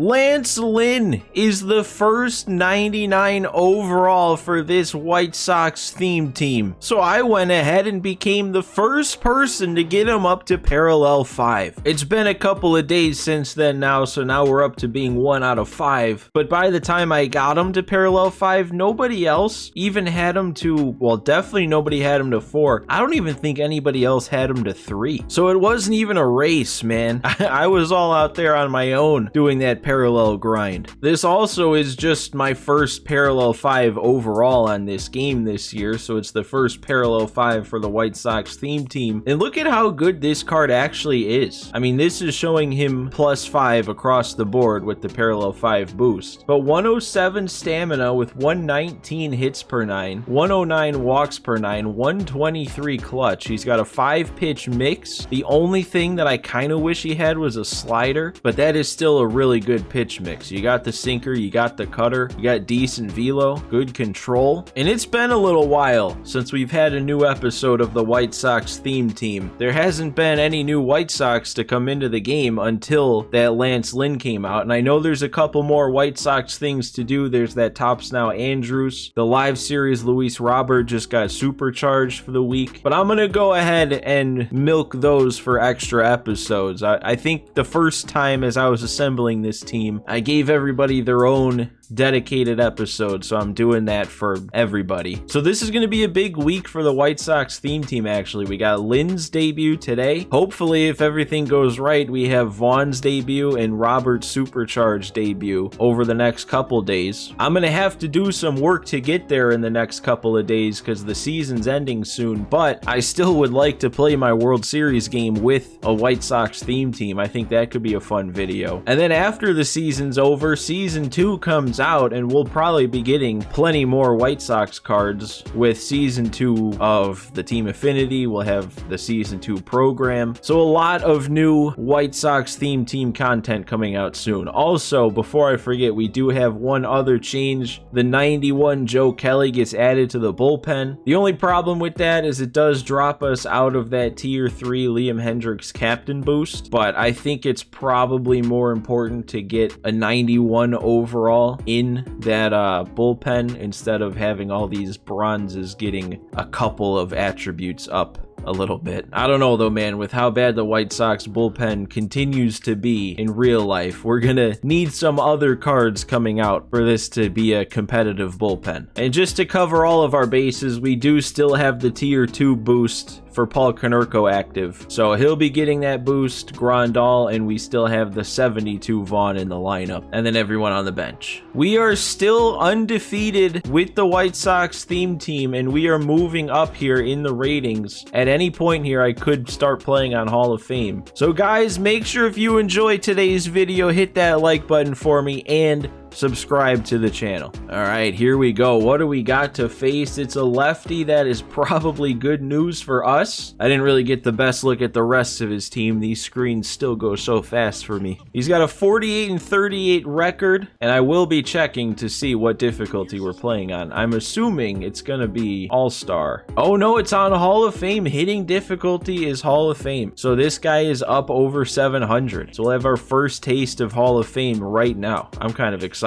Lance Lynn is the first 99 overall for this White Sox theme team. So I went ahead and became the first person to get him up to parallel 5. It's been a couple of days since then now, so now we're up to being 1 out of 5. But by the time I got him to parallel 5, nobody else even had him to, well, definitely nobody had him to 4. I don't even think anybody else had him to 3. So it wasn't even a race, man. I was all out there on my own doing that parallel grind. This also is just my first parallel 5 overall on this game this year, so it's the first parallel 5 for the White Sox theme team. And look at how good this card actually is. I mean, this is showing him +5 across the board with the parallel 5 boost. But 107 stamina with 119 hits per 9, 109 walks per 9, 123 clutch. He's got a 5-pitch mix. The only thing that I kind of wish he had was a slider, but that is still a really good pitch mix. You got the sinker, you got the cutter, you got decent velo, good control. And it's been a little while since we've had a new episode of the White Sox theme team. There hasn't been any new White Sox to come into the game until that Lance Lynn came out. And I know there's a couple more White Sox things to do. There's that Tops Now Andrews. The live series Luis Robert just got supercharged for the week. But I'm going to go ahead and milk those for extra episodes. I think the first time as I was assembling this team, I gave everybody their own dedicated episode, so I'm doing that for everybody. So this is going to be a big week for the White Sox theme team. Actually, we got Lynn's debut today. Hopefully, if everything goes right, we have Vaughn's debut and Robert's supercharged debut over the next couple days. I'm going to have to do some work to get there in the next couple of days because the season's ending soon, but I still would like to play my World Series game with a White Sox theme team. I think that could be a fun video. And then after the season's over, season 2 comes out, and we'll probably be getting plenty more White Sox cards with season 2 of the Team Affinity. We'll have the season 2 program. So a lot of new White Sox theme team content coming out soon. Also, before I forget, we do have one other change. The 91 Joe Kelly gets added to the bullpen. The only problem with that is it does drop us out of that tier 3 Liam Hendricks captain boost, but I think it's probably more important to get a 91 overall in that bullpen instead of having all these bronzes getting a couple of attributes up a little bit. I don't know though, man, with how bad the White Sox bullpen continues to be in real life, we're gonna need some other cards coming out for this to be a competitive bullpen. And just to cover all of our bases, we do still have the tier 2 boost for Paul Konerko active. So he'll be getting that boost, Grandal, and we still have the 72 Vaughn in the lineup, and then everyone on the bench. We are still undefeated with the White Sox theme team, and we are moving up here in the ratings. At any point here, I could start playing on Hall of Fame. So guys, make sure if you enjoyed today's video, hit that like button for me and subscribe to the channel. All right, here we go. What do we got to face? It's a lefty. That is probably good news for us. I didn't really get the best look at the rest of his team. These screens still go so fast for me. He's got a 48-38 record, and I will be checking to see what difficulty we're playing on. I'm assuming it's gonna be All-Star. Oh no, it's on Hall of Fame. Hitting difficulty is Hall of Fame. So this guy is up over 700. So we'll have our first taste of Hall of Fame right now. I'm kind of excited.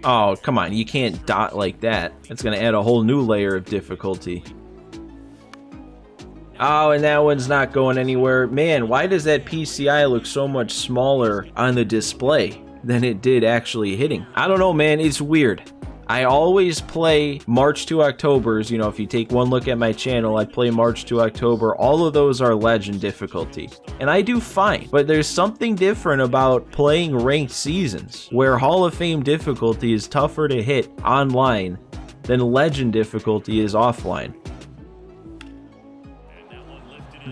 Oh, come on. You can't dot like that. It's going to add a whole new layer of difficulty. Oh, and that one's not going anywhere. Man, why does that PCI look so much smaller on the display than it did actually hitting? I don't know, man. It's weird. I always play March to Octobers. You know, if you take one look at my channel, I play March to October. All of those are legend difficulty, and I do fine. But there's something different about playing ranked seasons, where Hall of Fame difficulty is tougher to hit online than legend difficulty is offline.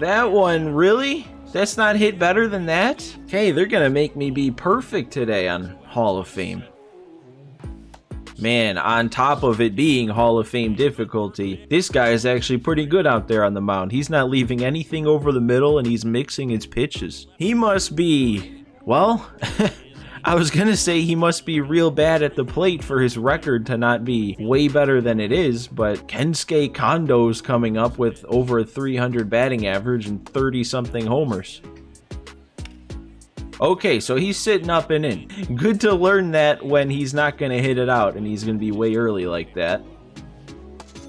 That one, really? That's not hit better than that? Okay, they're gonna make me be perfect today on Hall of Fame. Man, on top of it being Hall of Fame difficulty, this guy is actually pretty good out there on the mound. He's not leaving anything over the middle, and he's mixing his pitches. He must be, well, I was gonna say he must be real bad at the plate for his record to not be way better than it is, but Kensuke Kondo's coming up with over a 300 batting average and 30-something homers. Okay, so he's sitting up and in. Good to learn that when he's not going to hit it out and he's going to be way early like that.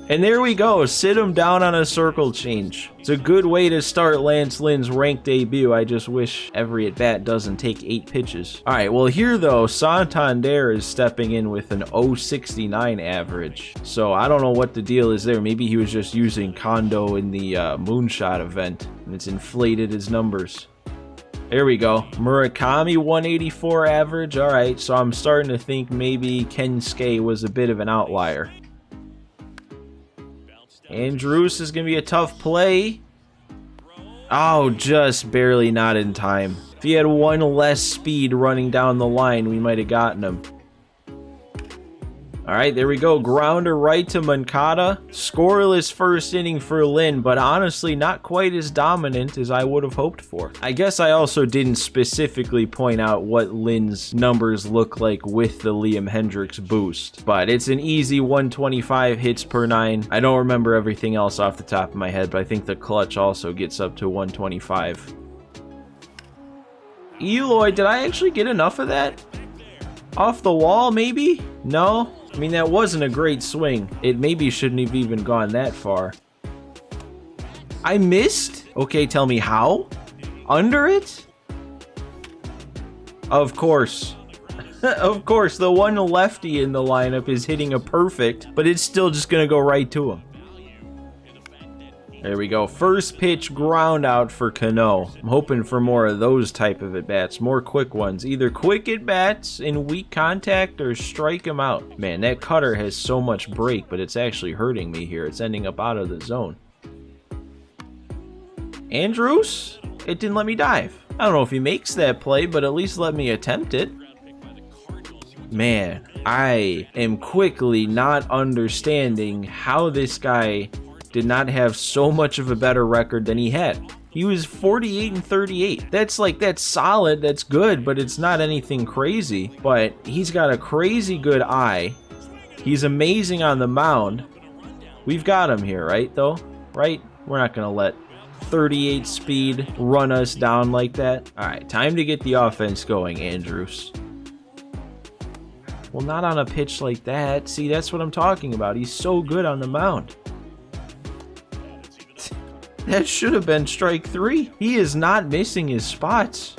And there we go, sit him down on a circle change. It's a good way to start Lance Lynn's ranked debut. I just wish every at-bat doesn't take 8 pitches. All right, well here though, Santander is stepping in with an 0.69 average. So I don't know what the deal is there. Maybe he was just using Kondo in the Moonshot event and it's inflated his numbers. There we go. Murakami 184 average. All right, so I'm starting to think maybe Kensuke was a bit of an outlier. Andrews is going to be a tough play. Oh, just barely not in time. If he had one less speed running down the line, we might have gotten him. All right, there we go. Grounder right to Moncada. Scoreless first inning for Lynn, but honestly not quite as dominant as I would have hoped for. I guess I also didn't specifically point out what Lynn's numbers look like with the Liam Hendricks boost, but it's an easy 125 hits per 9. I don't remember everything else off the top of my head, but I think the clutch also gets up to 125. Eloy, did I actually get enough of that? Off the wall, maybe? No? I mean, that wasn't a great swing. It maybe shouldn't have even gone that far. I missed? Okay, tell me how? Under it? Of course. Of course, the one lefty in the lineup is hitting a perfect, but it's still just gonna go right to him. There we go. First pitch ground out for Cano. I'm hoping for more of those type of at-bats. More quick ones. Either quick at-bats in weak contact or strike him out. Man, that cutter has so much break, but it's actually hurting me here. It's ending up out of the zone. Andrews? It didn't let me dive. I don't know if he makes that play, but at least let me attempt it. Man, I am quickly not understanding how this guy did not have so much of a better record than he had. He was 48-38. That's solid, that's good, but it's not anything crazy. But he's got a crazy good eye. He's amazing on the mound. We've got him here, right, though? Right? We're not gonna let 38 speed run us down like that. All right, time to get the offense going, Andrews. Well, not on a pitch like that. See, that's what I'm talking about. He's so good on the mound. That should have been strike 3. He is not missing his spots.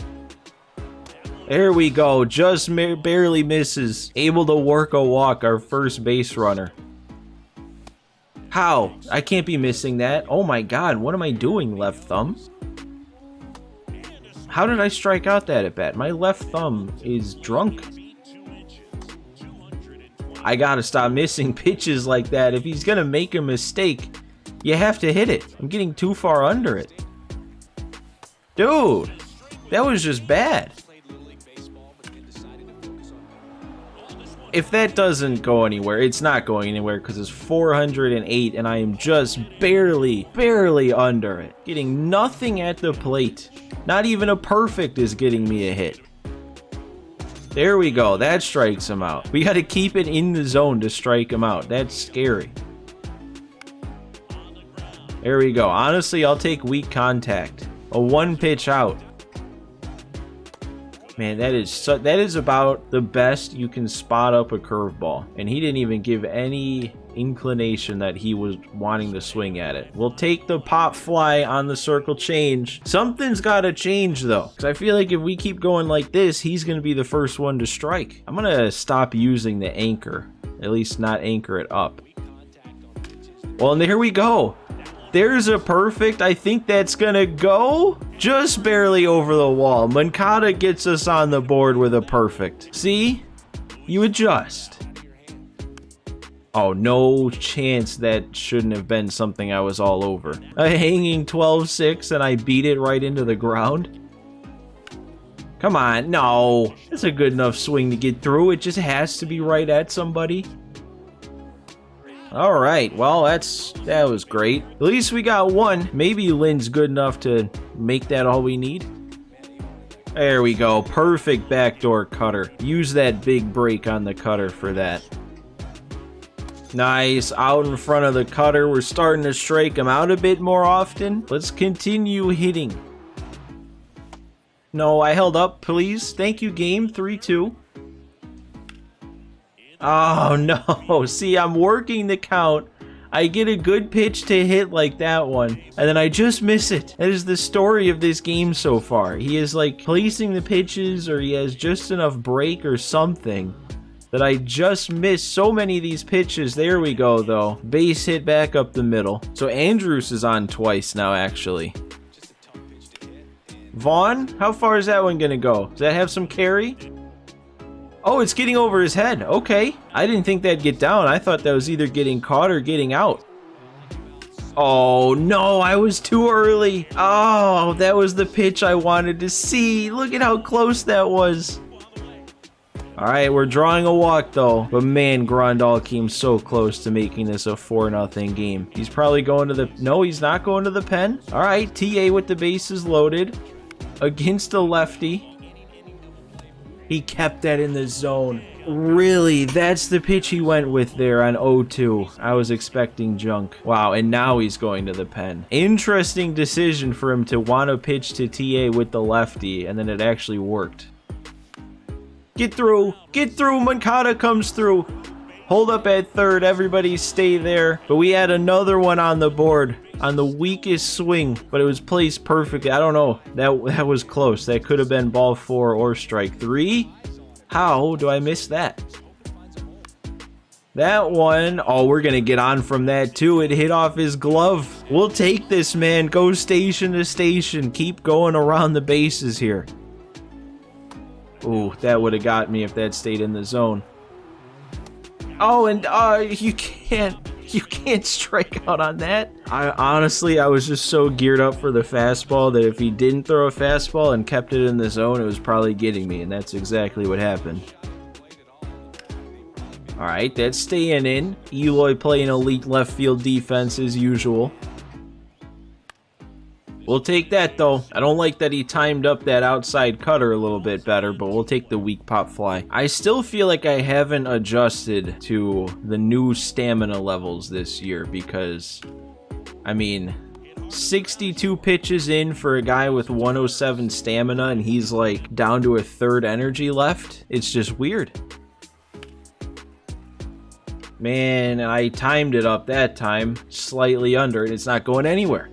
There we go. Just barely misses. Able to work a walk, our first base runner. How? I can't be missing that. Oh my god, what am I doing, left thumb? How did I strike out that at bat? My left thumb is drunk. I gotta stop missing pitches like that. If he's gonna make a mistake, you have to hit it. I'm getting too far under it. Dude, that was just bad. If that doesn't go anywhere, it's not going anywhere because it's 408 and I am just barely under it. Getting nothing at the plate. Not even a perfect is getting me a hit. There we go. That strikes him out. We got to keep it in the zone to strike him out. That's scary. There we go. Honestly, I'll take weak contact. A 1-pitch out. Man, that is about the best you can spot up a curveball. And he didn't even give any inclination that he was wanting to swing at it. We'll take the pop fly on the circle change. Something's got to change, though. Because I feel like if we keep going like this, he's going to be the first one to strike. I'm going to stop using the anchor. At least not anchor it up. Well, and there we go. There's a perfect. I think that's gonna go just barely over the wall. Moncada gets us on the board with a perfect. See? You adjust. Oh, no chance that shouldn't have been something I was all over. A hanging 12-6 and I beat it right into the ground. Come on, no. That's a good enough swing to get through. It just has to be right at somebody. All right, well, that was great. At least we got one. Maybe Lynn's good enough to make that all we need. There we go. Perfect backdoor cutter. Use that big break on the cutter for that. Nice. Out in front of the cutter. We're starting to strike him out a bit more often. Let's continue hitting. No, I held up, please. Thank you, game. 3-2. Oh, no. See, I'm working the count. I get a good pitch to hit like that one, and then I just miss it. That is the story of this game so far. He is like placing the pitches, or he has just enough break or something that I just miss so many of these pitches. There we go, though. Base hit back up the middle. So Andrews is on twice now, actually. Vaughn, how far is that one gonna go? Does that have some carry? Oh, it's getting over his head. Okay. I didn't think that'd get down. I thought that was either getting caught or getting out. Oh, no, I was too early. Oh, that was the pitch I wanted to see. Look at how close that was. All right, we're drawing a walk, though. But, man, Grandal came so close to making this a 4-0 game. He's probably going to the... No, he's not going to the pen. All right, TA with the bases loaded against a lefty. He kept that in the zone. Really? That's the pitch he went with there on 0-2. I was expecting junk. Wow, and now he's going to the pen. Interesting decision for him to want to pitch to TA with the lefty, and then it actually worked. Get through! Get through! Moncada comes through! Hold up at third. Everybody stay there. But we had another one on the board on the weakest swing, but it was placed perfectly. I don't know. That was close. That could have been ball 4 or strike 3. How do I miss that? That one, oh, we're going to get on from that too. It hit off his glove. We'll take this, man. Go station to station. Keep going around the bases here. Ooh, that would have got me if that stayed in the zone. Oh, and you can't strike out on that. Honestly, I was just so geared up for the fastball that if he didn't throw a fastball and kept it in the zone, it was probably getting me, and that's exactly what happened. All right, that's staying in. Eloy playing elite left field defense as usual. We'll take that, though. I don't like that he timed up that outside cutter a little bit better, but we'll take the weak pop fly. I still feel like I haven't adjusted to the new stamina levels this year because, I mean, 62 pitches in for a guy with 107 stamina, and he's like down to a third energy left. It's just weird. Man, I timed it up that time, slightly under, and it's not going anywhere.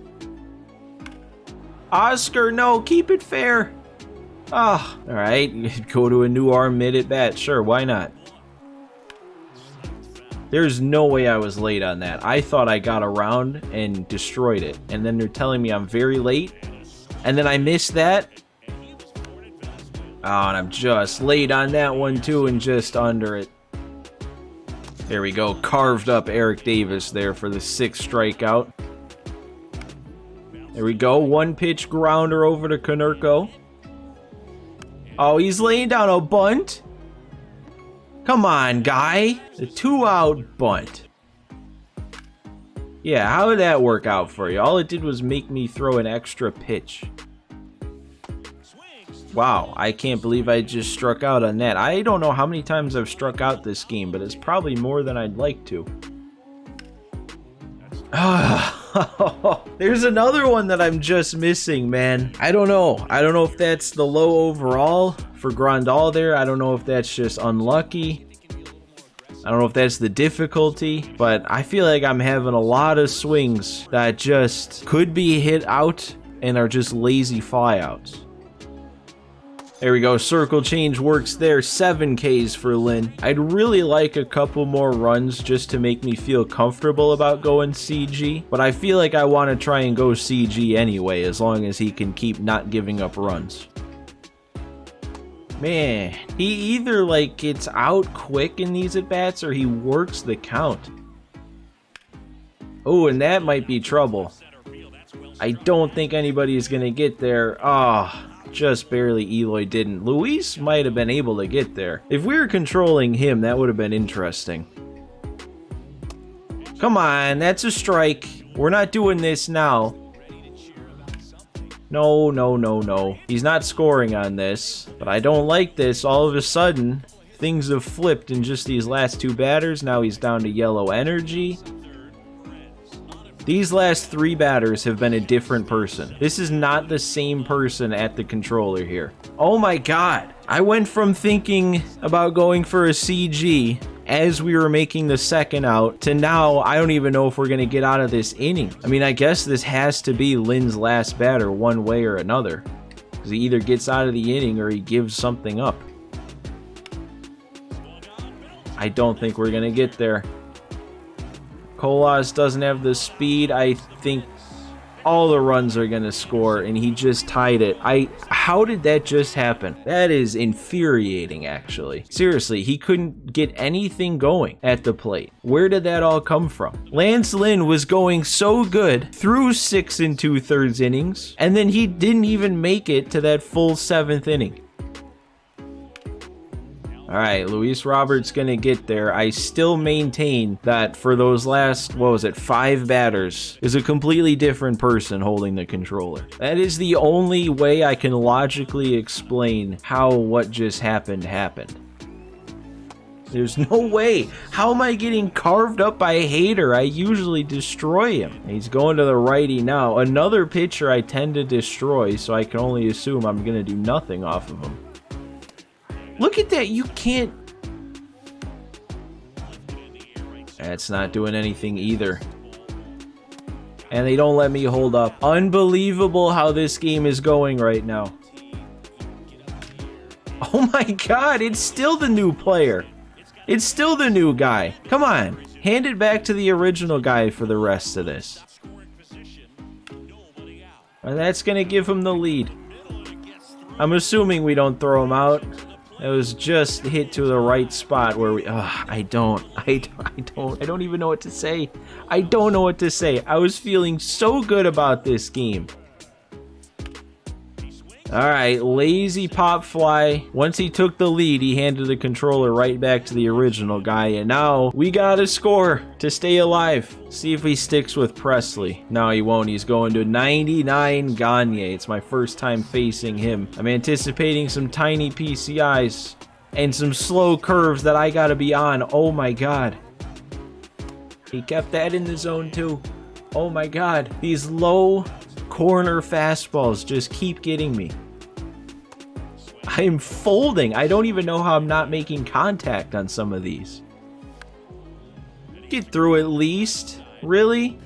Oscar, no, keep it fair. Oh, all right, go to a new arm mid at bat. Sure, why not? There's no way I was late on that. I thought I got around and destroyed it. And then they're telling me I'm very late. And then I missed that. Oh, and I'm just late on that one too and just under it. There we go. Carved up Eric Davis there for the 6th strikeout. There we go. 1-pitch grounder over to Konerko. Oh, he's laying down a bunt. Come on, guy. The 2-out bunt. Yeah, how did that work out for you? All it did was make me throw an extra pitch. Wow, I can't believe I just struck out on that. I don't know how many times I've struck out this game, but it's probably more than I'd like to. There's another one that I'm just missing, man. I don't know. I don't know if that's the low overall for Grandal there. I don't know if that's just unlucky. I don't know if that's the difficulty, but I feel like I'm having a lot of swings that just could be hit out and are just lazy flyouts. There we go. Circle change works there. 7 Ks for Lynn. I'd really like a couple more runs just to make me feel comfortable about going CG, but I feel like I want to try and go CG anyway, as long as he can keep not giving up runs. Man, he either like gets out quick in these at-bats or he works the count. Oh, and that might be trouble. I don't think anybody is going to get there. Ah. Just barely. Eloy didn't. Luis might have been able to get there. If we were controlling him, that would have been interesting. Come on, that's a strike. We're not doing this now. No, no, no, no. He's not scoring on this, but I don't like this. All of a sudden, things have flipped in just these last 2 batters. Now he's down to yellow energy. These last 3 batters have been a different person. This is not the same person at the controller here. Oh my god. I went from thinking about going for a CG as we were making the second out to now I don't even know if we're going to get out of this inning. I mean, I guess this has to be Lynn's last batter one way or another, because he either gets out of the inning or he gives something up. I don't think we're going to get there. Colas doesn't have the speed. I think all the runs are going to score, and he just tied it. How did that just happen? That is infuriating, actually. Seriously, he couldn't get anything going at the plate. Where did that all come from? Lance Lynn was going so good through 6 2/3 innings, and then he didn't even make it to that full 7th inning. All right, Luis Robert's going to get there. I still maintain that for those last, 5 batters, is a completely different person holding the controller. That is the only way I can logically explain how what just happened. There's no way. How am I getting carved up by a hater? I usually destroy him. He's going to the righty now. Another pitcher I tend to destroy, so I can only assume I'm going to do nothing off of him. Look at that, you can't... That's not doing anything either. And they don't let me hold up. Unbelievable how this game is going right now. Oh my god, it's still the new player. It's still the new guy. Come on, hand it back to the original guy for the rest of this. And that's going to give him the lead. I'm assuming we don't throw him out. It was just hit to the right spot where we... I don't even know what to say. I don't know what to say. I was feeling so good about this game. Alright, lazy pop fly. Once he took the lead, he handed the controller right back to the original guy. And now we gotta score to stay alive. See if he sticks with Presley. No, he won't. He's going to 99 Gagne. It's my first time facing him. I'm anticipating some tiny PCIs and some slow curves that I gotta be on. Oh my god. He kept that in the zone too. Oh my god. These low corner fastballs just keep getting me. I am folding. I don't even know how I'm not making contact on some of these. Get through at least. Really?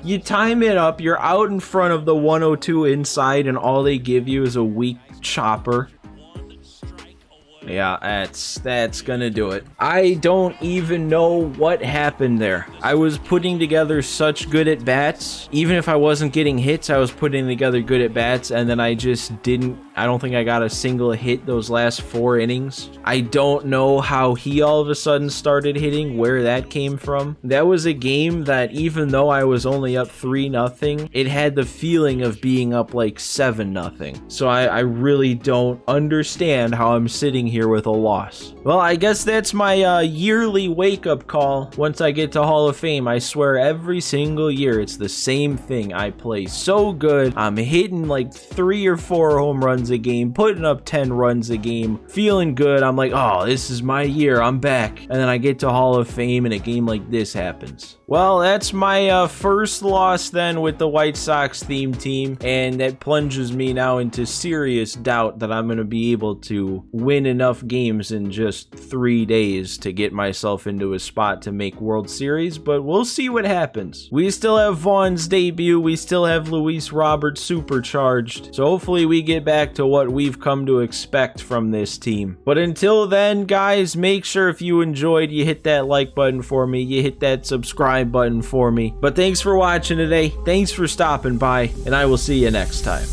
You time it up, you're out in front of the 102 inside, and all they give you is a weak chopper. Yeah, that's gonna do it. I don't even know what happened there. I was putting together such good at bats. Even if I wasn't getting hits, I was putting together good at bats, and then I just didn't. I don't think I got a single hit those last 4 innings. I don't know how he all of a sudden started hitting, where that came from. That was a game that, even though I was only up 3-0, it had the feeling of being up like 7-0. So I really don't understand how I'm sitting here with a loss. Well, I guess that's my yearly wake-up call once I get to Hall of Fame. I swear every single year it's the same thing. I play so good. I'm hitting like 3 or 4 home runs a game, putting up 10 runs a game, feeling good. I'm like, oh, this is my year. I'm back. And then I get to Hall of Fame and a game like this happens. Well, that's my first loss then with the White Sox theme team, and that plunges me now into serious doubt that I'm going to be able to win enough games in just 3 days to get myself into a spot to make World Series, but we'll see what happens. We still have Vaughn's debut. We still have Luis Robert supercharged, so hopefully we get back to what we've come to expect from this team. But until then, guys, make sure if you enjoyed, you hit that like button for me, you hit that subscribe button for me. But thanks for watching today, thanks for stopping by, and I will see you next time.